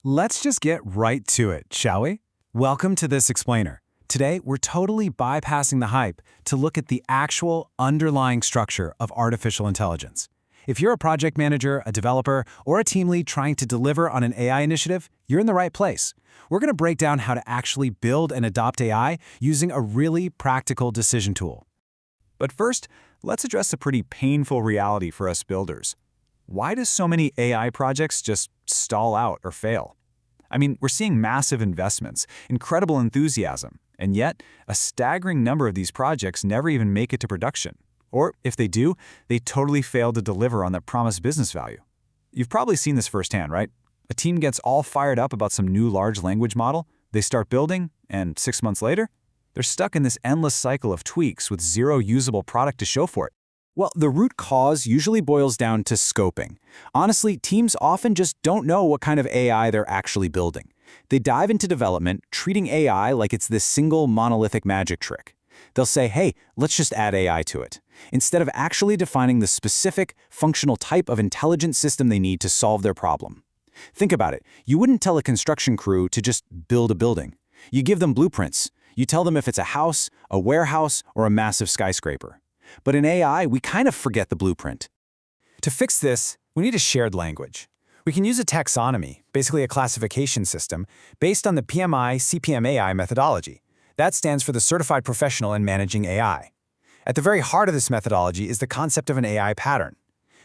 Let's just get right to it, shall we? Welcome to this explainer. Today, we're totally bypassing the hype to look at the actual underlying structure of artificial intelligence. If you're a project manager, a developer, or a team lead trying to deliver on an AI initiative, you're in the right place. We're going to break down how to actually build and adopt AI using a really practical decision tool. But first, let's address a pretty painful reality for us builders. Why do so many AI projects just stall out or fail? I mean, we're seeing massive investments, incredible enthusiasm, and yet a staggering number of these projects never even make it to production. Or if they do, they totally fail to deliver on that promised business value. You've probably seen this firsthand, right? A team gets all fired up about some new large language model, they start building, and 6 months later, they're stuck in this endless cycle of tweaks with zero usable product to show for it. Well, the root cause usually boils down to scoping. Honestly, teams often just don't know what kind of AI they're actually building. They dive into development, treating AI like it's this single monolithic magic trick. They'll say, hey, let's just add AI to it, instead of actually defining the specific, functional type of intelligent system they need to solve their problem. Think about it. You wouldn't tell a construction crew to just build a building. You give them blueprints. You tell them if it's a house, a warehouse, or a massive skyscraper. But in AI, we kind of forget the blueprint. To fix this, we need a shared language. We can use a taxonomy, basically a classification system, based on the PMI-CPM-AI methodology. That stands for the Certified Professional in Managing AI. At the very heart of this methodology is the concept of an AI pattern.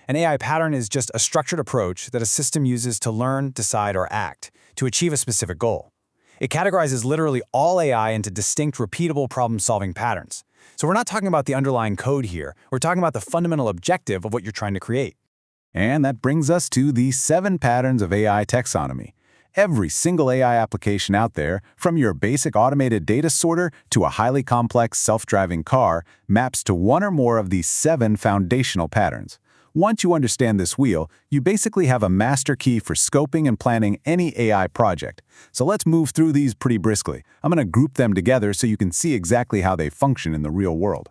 An AI pattern is just a structured approach that a system uses to learn, decide, or act to achieve a specific goal. It categorizes literally all AI into distinct, repeatable problem-solving patterns. So we're not talking about the underlying code here. We're talking about the fundamental objective of what you're trying to create. And that brings us to the 7 patterns of AI taxonomy. Every single AI application out there, from your basic automated data sorter to a highly complex self-driving car, maps to one or more of these 7 foundational patterns. Once you understand this wheel, you basically have a master key for scoping and planning any AI project. So let's move through these pretty briskly. I'm going to group them together so you can see exactly how they function in the real world.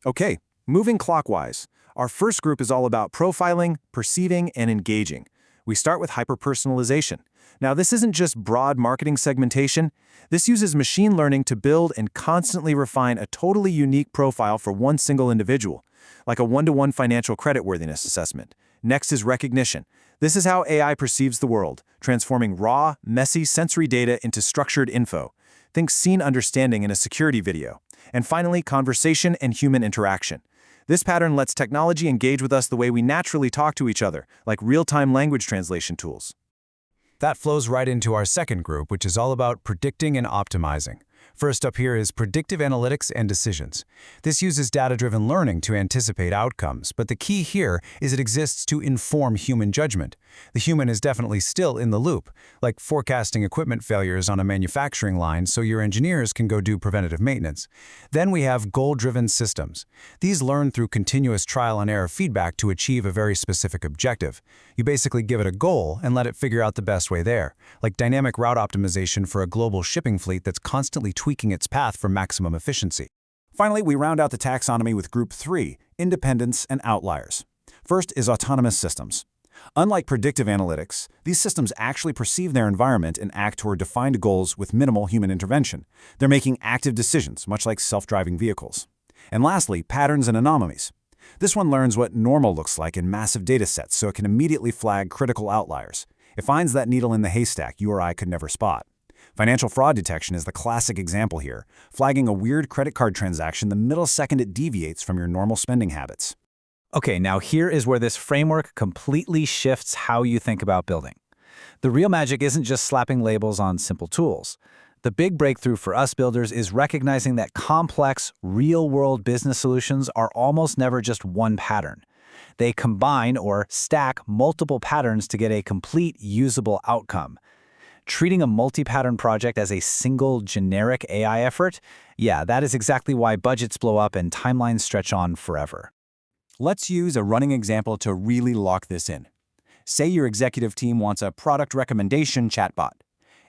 Okay, moving clockwise. Our first group is all about profiling, perceiving, and engaging. We start with hyperpersonalization. Now, this isn't just broad marketing segmentation. This uses machine learning to build and constantly refine a totally unique profile for one single individual, like a one-to-one financial creditworthiness assessment. Next is recognition. This is how AI perceives the world, transforming raw, messy sensory data into structured info. Think scene understanding in a security video. And finally, conversation and human interaction. This pattern lets technology engage with us the way we naturally talk to each other, like real-time language translation tools. That flows right into our second group, which is all about predicting and optimizing. First up here is predictive analytics and decisions. This uses data-driven learning to anticipate outcomes, but the key here is it exists to inform human judgment. The human is definitely still in the loop, like forecasting equipment failures on a manufacturing line so your engineers can go do preventative maintenance. Then we have goal-driven systems. These learn through continuous trial and error feedback to achieve a very specific objective. You basically give it a goal and let it figure out the best way there, like dynamic route optimization for a global shipping fleet that's constantly tweaking its path for maximum efficiency. Finally, we round out the taxonomy with Group 3, independence and outliers. First is autonomous systems. Unlike predictive analytics, these systems actually perceive their environment and act toward defined goals with minimal human intervention. They're making active decisions, much like self-driving vehicles. And lastly, patterns and anomalies. This one learns what normal looks like in massive data sets, so it can immediately flag critical outliers. It finds that needle in the haystack you or I could never spot. Financial fraud detection is the classic example here, flagging a weird credit card transaction the millisecond it deviates from your normal spending habits. Okay, now here is where this framework completely shifts how you think about building. The real magic isn't just slapping labels on simple tools. The big breakthrough for us builders is recognizing that complex, real-world business solutions are almost never just one pattern. They combine or stack multiple patterns to get a complete, usable outcome. Treating a multi-pattern project as a single, generic AI effort? Yeah, that is exactly why budgets blow up and timelines stretch on forever. Let's use a running example to really lock this in. Say your executive team wants a product recommendation chatbot.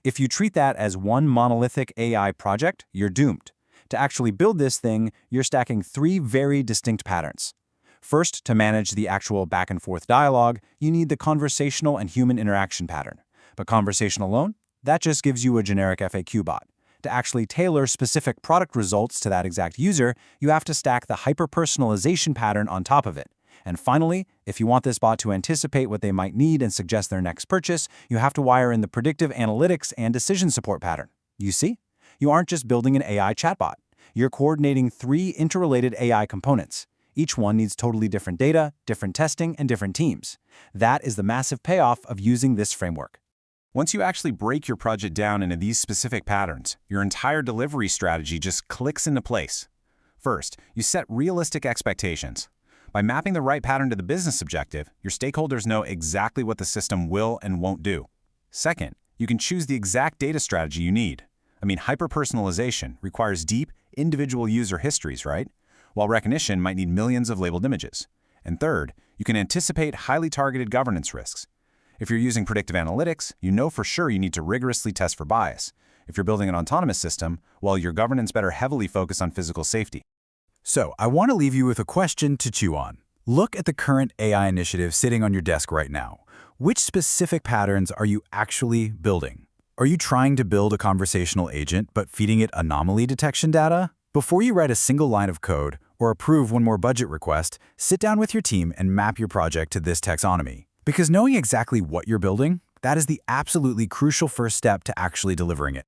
If you treat that as one monolithic AI project, you're doomed. To actually build this thing, you're stacking 3 very distinct patterns. First, to manage the actual back-and-forth dialogue, you need the conversational and human interaction pattern. But conversation alone, that just gives you a generic FAQ bot. To actually tailor specific product results to that exact user, you have to stack the hyper-personalization pattern on top of it. And finally, if you want this bot to anticipate what they might need and suggest their next purchase, you have to wire in the predictive analytics and decision support pattern. You see? You aren't just building an AI chatbot. You're coordinating 3 interrelated AI components. Each one needs totally different data, different testing, and different teams. That is the massive payoff of using this framework. Once you actually break your project down into these specific patterns, your entire delivery strategy just clicks into place. First, you set realistic expectations. By mapping the right pattern to the business objective, your stakeholders know exactly what the system will and won't do. Second, you can choose the exact data strategy you need. Hyperpersonalization requires deep, individual user histories, right? While recognition might need millions of labeled images. And third, you can anticipate highly targeted governance risks. If you're using predictive analytics, you know for sure you need to rigorously test for bias. If you're building an autonomous system, well, your governance better heavily focus on physical safety. So, I want to leave you with a question to chew on. Look at the current AI initiative sitting on your desk right now. Which specific patterns are you actually building? Are you trying to build a conversational agent but feeding it anomaly detection data? Before you write a single line of code or approve one more budget request, sit down with your team and map your project to this taxonomy. Because knowing exactly what you're building, that is the absolutely crucial first step to actually delivering it.